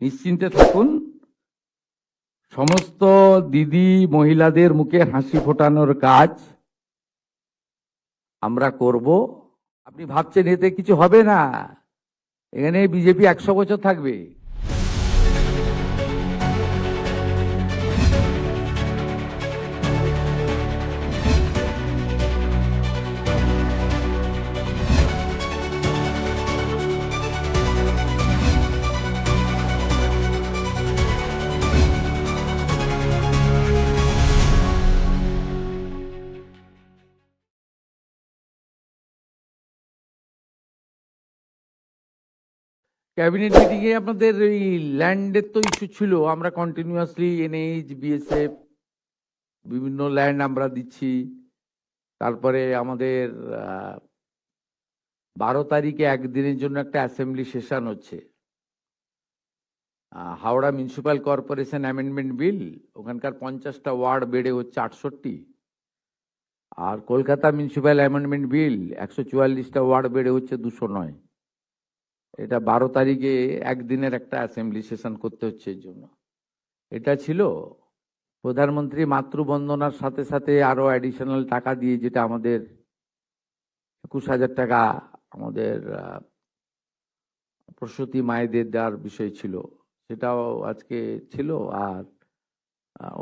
নিশ্চিন্তে থাকুন। সমস্ত দিদি মহিলাদের মুখে হাসি ফোটানোর কাজ আমরা করব। আপনি ভাবছেন এতে কিছু হবে না, এখানে বিজেপি 100 বছর থাকবে। ক্যাবিনেট মিটিং এ আপনাদের এই ল্যান্ডের তো ইস্যু ছিল, আমরা কন্টিনিউয়াসলি এনএইচ বিএসএফ বিভিন্ন ল্যান্ড আমরা দিচ্ছি। তারপরে আমাদের 12 তারিখে একদিনের জন্য একটা অ্যাসেম্বলি সেশন হচ্ছে, Howrah municipal corporation amendment bill, ওখানকার 50টা ওয়ার্ড বেড়ে হচ্ছে 68, আর কলকাতা মিউনিসিপ্যাল অ্যামেন্ডমেন্ট বিল 144টা ওয়ার্ড বেড়ে হচ্ছে 209। এটা 12 তারিখে একদিনের একটা অ্যাসেম্বলি সেশন করতে হচ্ছে এর জন্য। এটা ছিল প্রধানমন্ত্রী মাতৃবন্দনার সাথে সাথে আরো অ্যাডিশনাল টাকা দিয়ে, যেটা আমাদের 21,000 টাকা আমাদের প্রসূতি মায়েদের দেওয়ার বিষয় ছিল, সেটাও আজকে ছিল। আর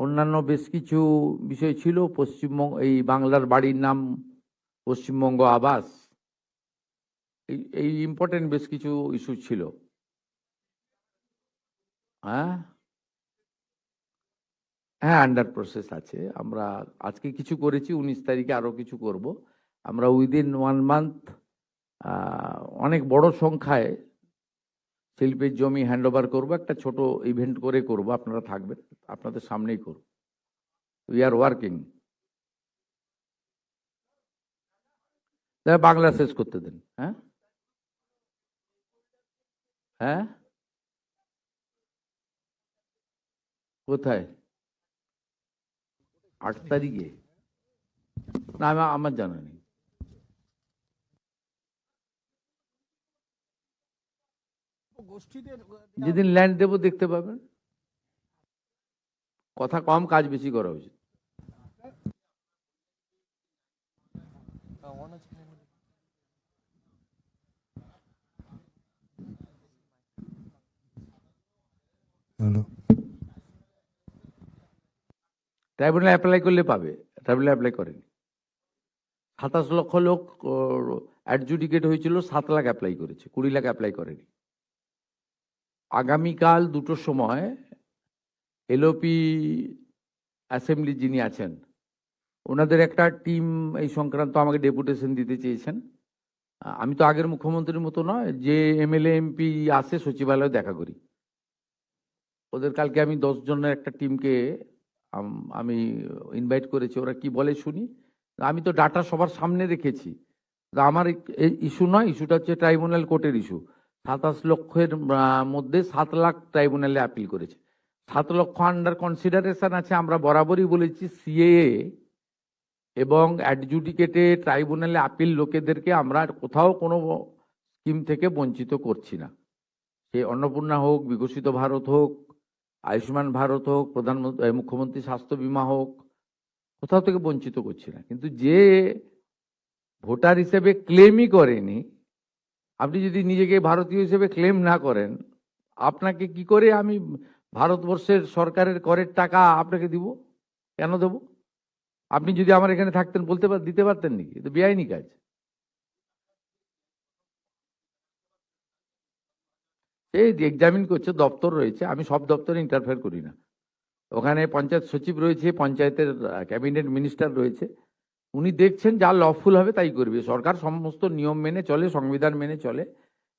অন্যান্য বেশ কিছু বিষয় ছিল, পশ্চিমবঙ্গ এই বাংলার বাড়ির নাম পশ্চিমবঙ্গ আবাস, এই ইম্পর্টেন্ট বেশ কিছু ইস্যু ছিল। হ্যাঁ হ্যাঁ, আন্ডার প্রসেস আছে। আমরা আজকে কিছু করেছি, 19 তারিখে আরো কিছু করব। আমরা উইদিন 1 মান্থ অনেক বড় সংখ্যায় শিল্পের জমি হ্যান্ড ওভার করবো, একটা ছোট ইভেন্ট করে করব, আপনারা থাকবেন, আপনাদের সামনেই করব। We are working. বাংলা শেষ করতে দেন। হ্যাঁ হ্যাঁ, কোথায়? 8 তারিখে? না, আমার জানা নেই। যেদিন ল্যান্ড দেবো দেখতে পাবেন। কথা কম, কাজ বেশি করা উচিত। ট্রাইব্যুনাল অ্যাপ্লাই করলে পাবে, ট্রাইব্যুনাল অ্যাপ্লাই করেনি। 27 লক্ষ লোক অ্যাডজুডিকেট হয়েছিল, 7 লাখ অ্যাপ্লাই করেছে, 20 লাখ অ্যাপ্লাই করেনি। আগামীকাল 2টোর সময় এলওপি অ্যাসেম্বলি যিনি আছেন, ওনাদের একটা টিম এই সংক্রান্ত আমাকে ডেপুটেশন দিতে চেয়েছেন। আমি তো আগের মুখ্যমন্ত্রীর মতো নয় যে এমএলএ এমপি আসে সচিবালয়ে দেখা করি। ওদের কালকে আমি 10 জনের একটা টিমকে আমি ইনভাইট করেছি, ওরা কি বলে শুনি। আমি তো ডাটা সবার সামনে রেখেছি। আমার ইস্যু নয়, ইস্যুটা হচ্ছে ট্রাইব্যুনাল কোর্টের ইস্যু। 27 লক্ষের মধ্যে 7 লাখ ট্রাইব্যুনালে আপিল করেছে। 7 লক্ষ আন্ডার কনসিডারেশন আছে। আমরা বরাবরই বলেছি সিএএ এবং অ্যাডজুডিকেটে ট্রাইব্যুনালে আপিল লোকেদেরকে আমরা কোথাও কোনো স্কিম থেকে বঞ্চিত করছি না। সে অন্নপূর্ণা হোক, বিকশিত ভারত হোক, আয়ুষ্মান ভারত হোক, প্রধানমন্ত্রী মুখ্যমন্ত্রী স্বাস্থ্য বীমা হোক, কোথাও থেকে বঞ্চিত করছি না। কিন্তু যে ভোটার হিসেবে ক্লেমই করেনি, আপনি যদি নিজেকে ভারতীয় হিসেবে ক্লেম না করেন, আপনাকে কি করে আমি ভারতবর্ষের সরকারের করের টাকা আপনাকে দিব? কেন দেব? আপনি যদি আমার এখানে থাকতেন বলতে দিতে পারতেন নাকি? এটা বেআইনি কাজ। এই এক্সামিন করছে, দপ্তর রয়েছে, আমি সব দপ্তরে ইন্টারফেয়ার করি না। ওখানে পঞ্চায়েত সচিব রয়েছে, পঞ্চায়েতের ক্যাবিনেট মিনিস্টার রয়েছে, উনি দেখছেন যা লফুল হবে তাই করবে। সরকার সমস্ত নিয়ম মেনে চলে, সংবিধান মেনে চলে।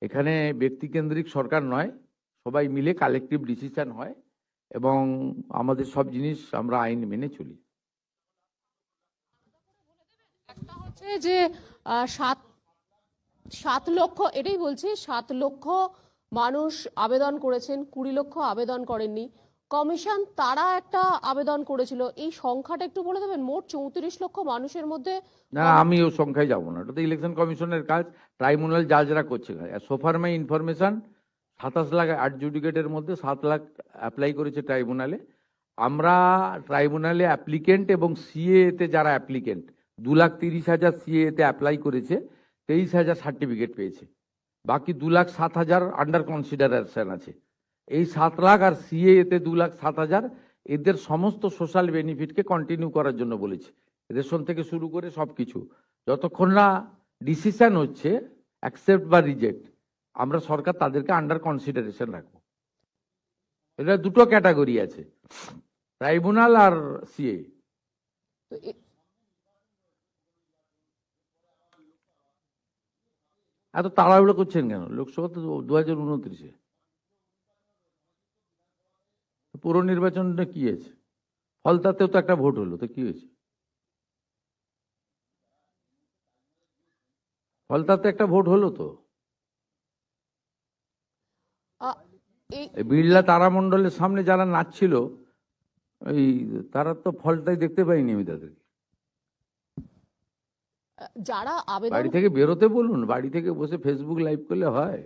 এখানে ব্যক্তিকেন্দ্রিক সরকার নয়, সবাই মিলে কালেকটিভ ডিসিশন হয় এবং আমাদের সব জিনিস আমরা আইন মেনে চলি। একটা হচ্ছে যে 7 লক্ষ, এটাই বলছি, 7 লক্ষ মানুষ আবেদন করেছেন, 20 লক্ষ আবেদন করেননি। কমিশন তারা একটা আবেদন করেছিল, এই সংখ্যাটা একটু বলে দেবেন? মোট 34 লক্ষ মানুষের মধ্যে। না, আমি ও সংখ্যায় যাবো না, এটা তো ইলেকশন কমিশনের কাজ, ট্রাইব্যুনাল জাজরা করছে। সোফার মাই ইনফরমেশন 27 লাখ অ্যাডজুডিকেটের মধ্যে 7 লাখ অ্যাপ্লাই করেছে ট্রাইব্যুনালে। আমরা ট্রাইব্যুনালে অ্যাপ্লিকেন্ট এবং সিএ তে যারা অ্যাপ্লিকেন্ট 2,30,000 সিএ তে অ্যাপ্লাই করেছে, 23,000 সার্টিফিকেট পেয়েছে। বাকি 2,07,000 আন্ডার কনসিডারেশন আছে। এই 7 লাখ আর সিএ তে 2,07,000 এদের সমস্ত সোশ্যাল বেনিফিটকে কন্টিনিউ করার জন্য বলেছে, রেশন থেকে শুরু করে সবকিছু। যতক্ষণ না ডিসিশন হচ্ছে অ্যাকসেপ্ট বা রিজেক্ট, আমরা সরকার তাদেরকে আন্ডার কনসিডারেশন রাখবো। এটা দুটো ক্যাটাগরি আছে, ট্রাইব্যুনাল আর সিএ। তো এত তাড়াহুড়ো করছেন কেন? লোকসভা তো 2029-এ, পুর নির্বাচনটা কি আছে? ফলতাতেও তো একটা ভোট হলো, তো কি হয়েছে? ফলতাতে একটা ভোট হলো তো। এই এই বিড়লা তারামণ্ডলের সামনে যারা নাচছিল, ওই তারা তো ফলটাই দেখতে পাইনি আমি তাদেরকে। যারা আবেদন বাড়ি থেকে বেরোতে বলুন, বাড়ি থেকে বসে ফেসবুক লাইভ করলে হয়?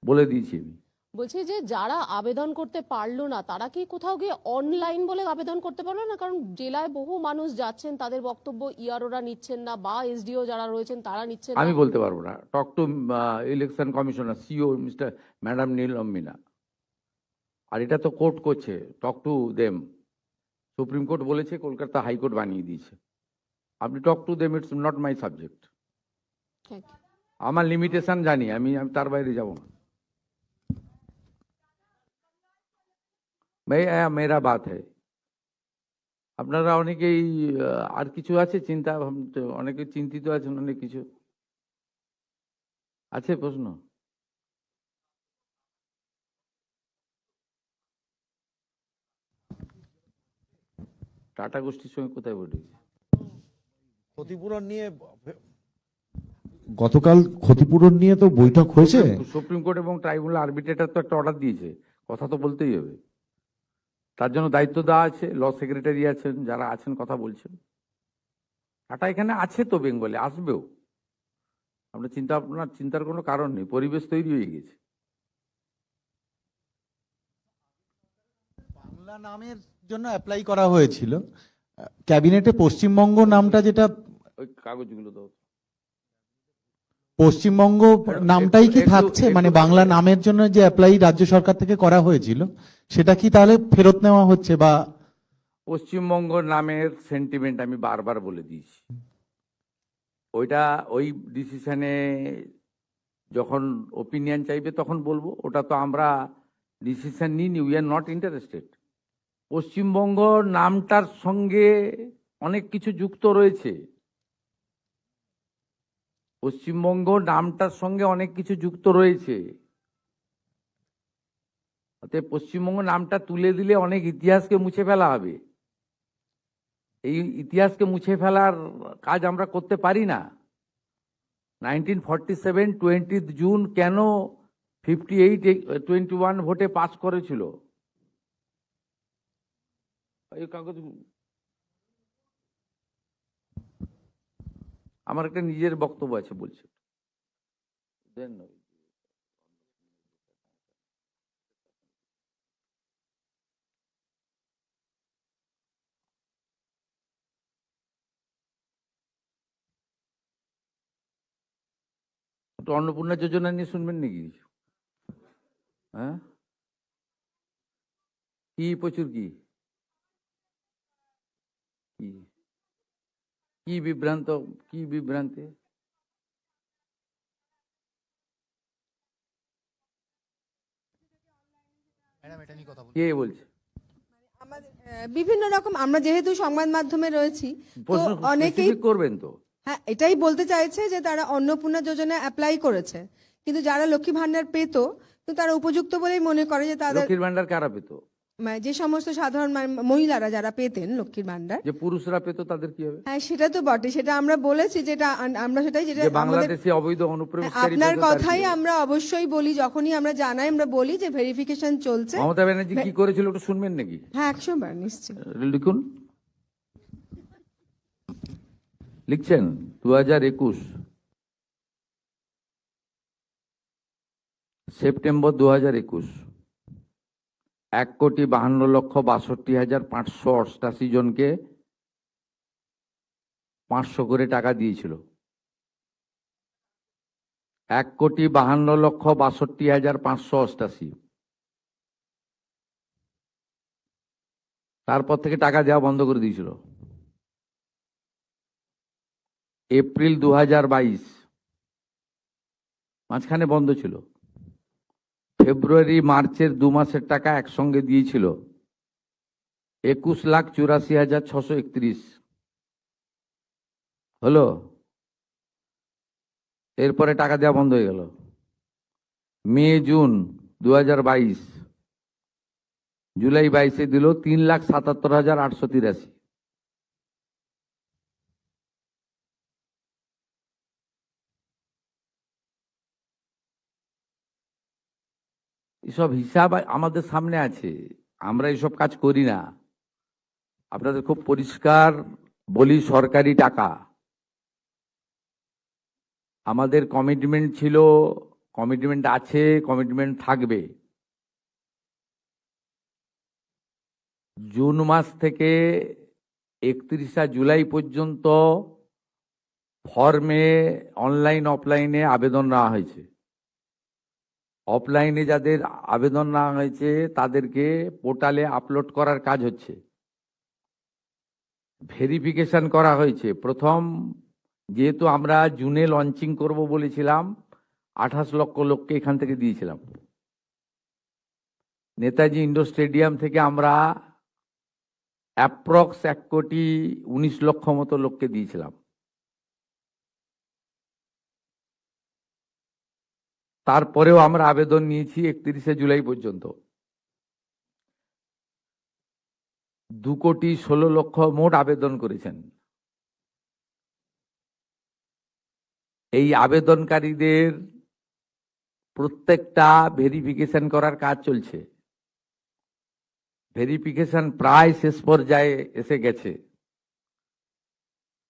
বলে দিয়েছি আমি। বলছি যে যারা আবেদন করতে পারলো না তারা কি কোথাও গিয়ে অনলাইন বলে আবেদন করতে পারলো না? কারণ জেলায় বহু মানুষ যাচ্ছেন, তাদের বক্তব্য ইআরওরা নিচ্ছেন না, বা এসডিও যারা রয়েছেন তারা নিচ্ছেন না। আমি বলতে পারবো না। Talk to election commissioner, CEO mister madam Neelam Meena. আর এটা তো কোর্ট করছে, talk to them. Supreme court বলেছে, কলকাতা হাইকোর্ট বানিয়ে দিয়েছে। আপনি talk to them, it's not my subject. Thank you. আমার লিমিটেশন জানি, আমি আমি তার বাইরে যাব না। মেরা বাত হ্যায়। আপনারা অনেকেই আর কিছু আছে চিন্তা, অনেকে চিন্তিত আছেন, অনেক কিছু আছে প্রশ্ন। টাটা গোষ্ঠীর সঙ্গে কোথায় বৈঠক? ক্ষতিপূরণ নিয়ে গতকাল ক্ষতিপূরণ নিয়ে তো বৈঠক হয়েছে। সুপ্রিম কোর্ট এবং ট্রাইব্যুনাল আরবিট্রেটর তো একটা অর্ডার দিয়েছে, কথা তো বলতেই হবে। তার জন্য দায়িত্ব দেওয়া আছে, ল সেক্রেটারি আছেন, যারা আছেন কথা বলছেন। টাটা এখানে আছে তো, বেঙ্গলে আসবেও। আপনার চিন্তার কোনো কারণ নেই, পরিবেশ তৈরি হয়ে গেছে। বাংলা নামের জন্য অ্যাপ্লাই করা হয়েছিল, ক্যাবিনেটে পশ্চিমবঙ্গ নামটা, যেটা ওই কাগজগুলো তো পশ্চিমবঙ্গ নামটাই কি থাকছে, মানে বাংলা নামের জন্য যে অ্যাপ্লাই রাজ্য সরকার থেকে করা হয়েছিল সেটা কি তাহলে ফেরত নেওয়া হচ্ছে? বা পশ্চিমবঙ্গ নামের সেন্টিমেন্ট আমি বারবার বলে দিয়েছি, ওইটা ওই ডিসিশনে যখন ওপিনিয়ন চাইবে তখন বলবো। ওটা তো আমরা ডিসিশন নিইনি, we are not interested. Paschimbanga নামটার সঙ্গে অনেক কিছু যুক্ত রয়েছে, পশ্চিমবঙ্গ নামটার সঙ্গে অনেক কিছু যুক্ত রয়েছে। অতএব পশ্চিমবঙ্গ নামটা তুলে দিলে অনেক ইতিহাসকে মুছে ফেলা হবে। এই ইতিহাসকে মুছে ফেলার কাজ আমরা করতে পারি না। 1947 20 জুন কেন 58-21 ভোটে পাস করেছিল? এই কাগজ আমার একটা নিজের বক্তব্য আছে, বলছে। অন্নপূর্ণা যোজনা নিয়ে শুনবেন নাকি? হ্যাঁ, কি প্রচুর কি কি বিভ্রান্ত, কি বিভ্রান্তি? কে বলছে? আমাদের বিভিন্ন রকম, আমরা যেহেতু সংবাদ মাধ্যমে রয়েছি তো প্রশ্ন অনেকেই specific করবেন তো। হ্যাঁ এটাই বলতে চাইছে যে তারা অন্নপূর্ণা যোজনা অ্যাপ্লাই করেছে, কিন্তু যারা লক্ষ্মী ভান্ডার পেতো কিন্তু তারা উপযুক্ত বলেই মনে করে যে তাদের লক্ষ্মীর ভান্ডার কারা পেত? মানে যে সমস্ত সাধারণ মহিলারা যারা পেতেন লক্ষ্মীর ভান্ডার, যে পুরুষরা পেত তাদের কি হবে? হ্যাঁ সেটা তো বটে, সেটা আমরা বলেছি, যেটা আমরা সেটাই, যেটা যে আমাদের বাংলাদেশে অবৈধ অনুপ্রবেশকারী আপনার পেত তার কি কথাই হবে? আমরা অবশ্যই বলি, যখনই আমরা জানাই আমরা বলি যে ভেরিফিকেশন চলছে। মমতা ব্যানার্জি কি করেছিল ওটা শুনবেন নাকি? হ্যাঁ 100 বার নিশ্চয়ই। লিখুন। লিখছেন 2021 সেপ্টেম্বর 2021 1,52,62,588 জনকে 500 করে টাকা দিয়েছিল। 1,52,62,588। তারপর থেকে টাকা দেওয়া বন্ধ করে দিয়েছিল। এপ্রিল 2022 মাঝখানে বন্ধ ছিল। ফেব্রুয়ারি মার্চের 2 মাসের টাকা একসঙ্গে দিয়েছিল 21,84,631 হলো। এরপরে টাকা দেওয়া বন্ধ হয়ে গেল। মে জুন 2022, জুলাই 22-এ দিল 3,77,883। এসব হিসাব আমাদের সামনে আছে, আমরা এসব কাজ করি না। আপনাদের খুব পরিষ্কার বলি, সরকারি টাকা। আমাদের কমিটমেন্ট ছিল, কমিটমেন্ট আছে, কমিটমেন্ট থাকবে। জুন মাস থেকে 31শে জুলাই পর্যন্ত ফর্মে অনলাইন অফলাইনে আবেদন নেওয়া হয়েছে। অফলাইনে যাদের আবেদন নেওয়া হয়েছে তাদেরকে পোর্টালে আপলোড করার কাজ হচ্ছে। ভেরিফিকেশন করা হয়েছে। প্রথম যেহেতু আমরা জুনে লঞ্চিং করব বলেছিলাম, 28 লক্ষ লোককে এখান থেকে দিয়েছিলাম। নেতাজি ইন্ডোর স্টেডিয়াম থেকে আমরা অ্যাপ্রক্স 1,19,00,000 মতো লোককে দিয়েছিলাম। তারপরেও আমরা আবেদন নিয়েছি 31শে জুলাই পর্যন্ত। 2,16,00,000 মোট আবেদন করেছেন। এই আবেদনকারীদের প্রত্যেকটা ভেরিফিকেশন করার কাজ চলছে। ভেরিফিকেশন প্রায় শেষ পর্যায়ে এসে গেছে।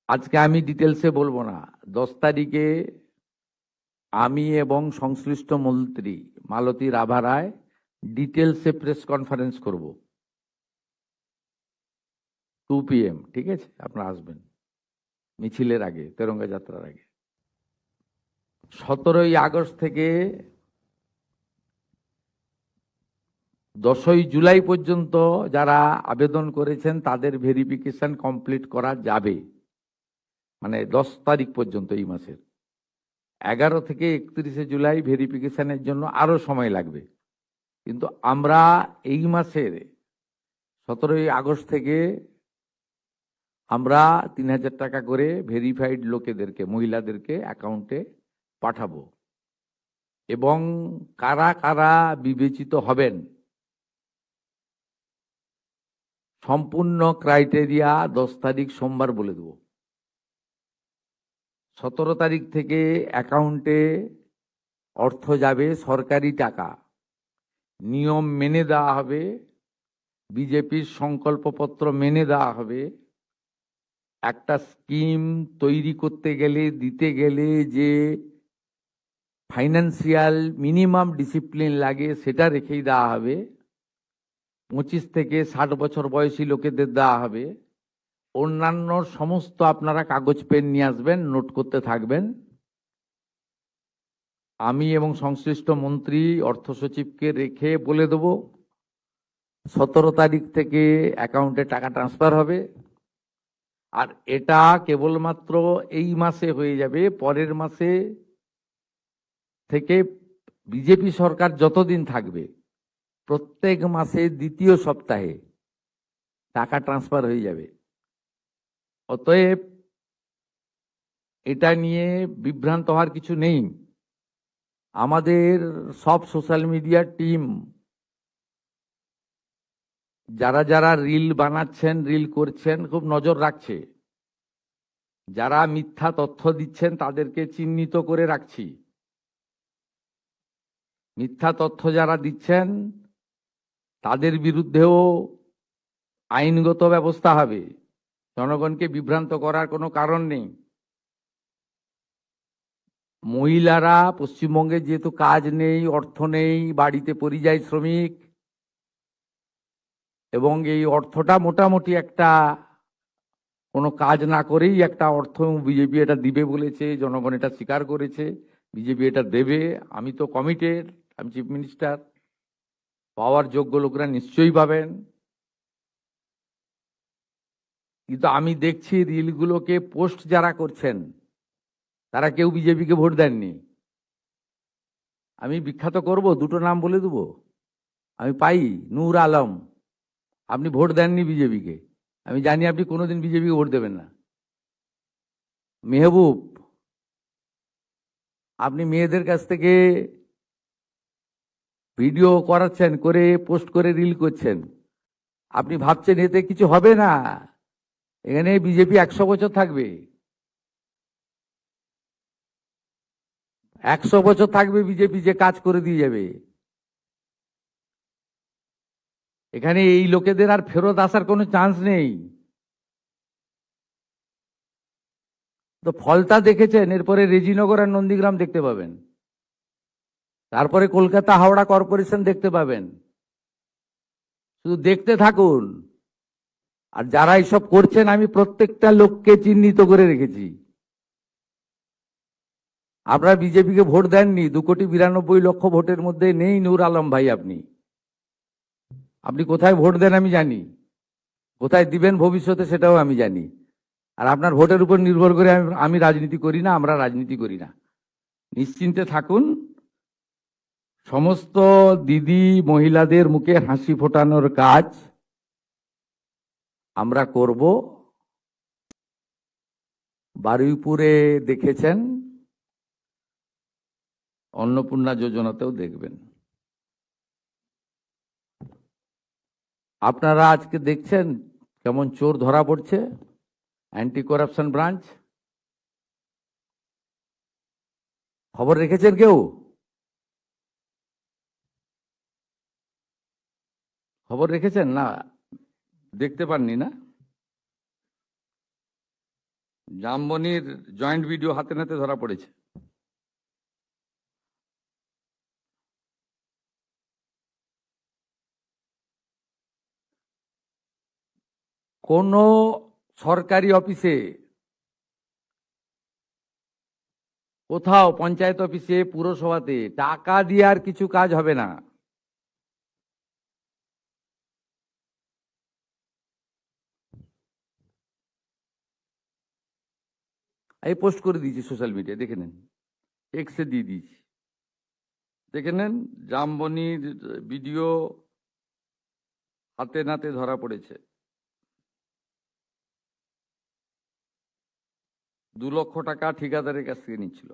আজকে আমি ডিটেলসে বলবো না। 10 তারিখে আমি এবং সংশ্লিষ্ট মন্ত্রী মালতী রাভা রায় ডিটেলসে প্রেস কনফারেন্স করব 2 PM, ঠিক আছে? আপনারা আসবেন মিছিলের আগে, তেরঙ্গা যাত্রার আগে। 17ই আগস্ট থেকে 10ই জুলাই পর্যন্ত যারা আবেদন করেছেন তাদের ভেরিফিকেশন কমপ্লিট করা যাবে, মানে 10 তারিখ পর্যন্ত এই মাসের। 11 থেকে 31শে জুলাই ভেরিফিকেশনের জন্য আরো সময় লাগবে। কিন্তু আমরা এই মাসের 17ই আগস্ট থেকে আমরা 3,000 টাকা করে ভেরিফাইড লোকেদেরকে, মহিলাদেরকে অ্যাকাউন্টে পাঠাবো। এবং কারা কারা বিবেচিত হবেন সম্পূর্ণ ক্রাইটেরিয়া 10 তারিখ সোমবার বলে দেব। 17 তারিখ থেকে অ্যাকাউন্টে অর্থ যাবে, সরকারি টাকা, নিয়ম মেনে দেওয়া হবে, বিজেপির সংকল্পপত্র মেনে দেওয়া হবে। একটা স্কিম তৈরি করতে গেলে, দিতে গেলে যে ফাইন্যান্সিয়াল মিনিমাম ডিসিপ্লিন লাগে সেটা রেখেই দেওয়া হবে। 25 থেকে 60 বছর বয়সী লোকেদের দেওয়া হবে। অন্যান্য সমস্ত আপনারা কাগজ পেন নিয়ে আসবেন, নোট করতে থাকবেন। আমি এবং সংশ্লিষ্ট মন্ত্রী অর্থ সচিবকে রেখে বলে দেব 17 তারিখ থেকে অ্যাকাউন্টে টাকা ট্রান্সফার হবে। আর এটা কেবলমাত্র এই মাসে হয়ে যাবে। পরের মাসে থেকে বিজেপি সরকার যতদিন থাকবে প্রত্যেক মাসে দ্বিতীয় সপ্তাহে টাকা ট্রান্সফার হয়ে যাবে। অতএব এটা নিয়ে বিভ্রান্ত হওয়ার কিছু নেই। আমাদের সব সোশ্যাল মিডিয়ার টিম যারা যারা রিল বানাচ্ছেন, রিল করছেন, খুব নজর রাখছে। যারা মিথ্যা তথ্য দিচ্ছেন তাদেরকে চিহ্নিত করে রাখছি। মিথ্যা তথ্য যারা দিচ্ছেন তাদের বিরুদ্ধেও আইনগত ব্যবস্থা হবে। জনগণকে বিভ্রান্ত করার কোনো কারণ নেই। মহিলারা পশ্চিমবঙ্গে যেহেতু কাজ নেই, অর্থ নেই, বাড়িতে পরিযায়ী শ্রমিক, এবং এই অর্থটা মোটামুটি একটা কোনো কাজ না করেই একটা অর্থ বিজেপি এটা দিবে বলেছে, জনগণ এটা স্বীকার করেছে, বিজেপি এটা দেবে। আমি তো কমিটেড, আমি চিফ মিনিস্টার, পাওয়ার যোগ্য লোকরা নিশ্চয়ই পাবেন। কিন্তু আমি দেখছি রিলগুলোকে পোস্ট যারা করছেন তারা কেউ বিজেপিকে ভোট দেননি। আমি বিখ্যাত করব, দুটো নাম বলে দেবো। আমি পাই নূর আলম, আপনি ভোট দেননি বিজেপিকে, আমি জানি আপনি কোনোদিন বিজেপিকে ভোট দেবেন না। মেহবুব, আপনি মেয়েদের কাছ থেকে ভিডিও করাচ্ছেন, করে পোস্ট করে রিল করছেন, আপনি ভাবছেন এতে কিছু হবে না। এখানে বিজেপি 100 বছর থাকবে, 100 বছর থাকবে বিজেপি, যে কাজ করে দিয়ে যাবে। এখানে এই লোকেদের আর ফেরত আসার কোনো চান্স নেই। তো ফলতা দেখেছেন, এরপরে রেজিনগর আর নন্দীগ্রাম দেখতে পাবেন, তারপরে কলকাতা হাওড়া কর্পোরেশন দেখতে পাবেন। শুধু দেখতে থাকুন। আর যারা এসব করছেন আমি প্রত্যেকটা লোককে চিহ্নিত করে রেখেছি। আপনারা বিজেপিকে ভোট দেননি, 2,92,00,000 ভোটের মধ্যে নেই নূর আলম ভাই। আপনি কোথায় ভোট দেন আমি জানি, কোথায় দিবেন ভবিষ্যতে সেটাও আমি জানি। আর আপনার ভোটের উপর নির্ভর করে আমি রাজনীতি করি না, আমরা রাজনীতি করি না। নিশ্চিন্তে থাকুন। সমস্ত দিদি মহিলাদের মুখে হাসি ফোটানোর কাজ আমরা করব। বারুইপুরে দেখেছেন, অন্নপূর্ণা যোজনাতেও দেখবেন। আপনারা আজকে দেখছেন কেমন চোর ধরা পড়ছে, অ্যান্টি করাপশন ব্রাঞ্চ। খবর রেখেছেন কেউ? খবর রেখেছেন না? দেখতে পাননি না? জামবনির জয়েন্ট ভিডিও হাতে নাতে ধরা পড়েছে। কোন সরকারি অফিসে, কোথাও পঞ্চায়েত অফিসে, পুরসভাতে টাকা দিয়ে আর কিছু কাজ হবে না। এই পোস্ট করে দিয়েছি সোশ্যাল মিডিয়া, দেখে নেন, এক্সে দিয়ে দিয়েছি, দেখে নেন। জামবনির ভিডিও হাতে নাতে ধরা পড়েছে। 2 লক্ষ টাকা ঠিকাদারের কাছ থেকে নিচ্ছিল।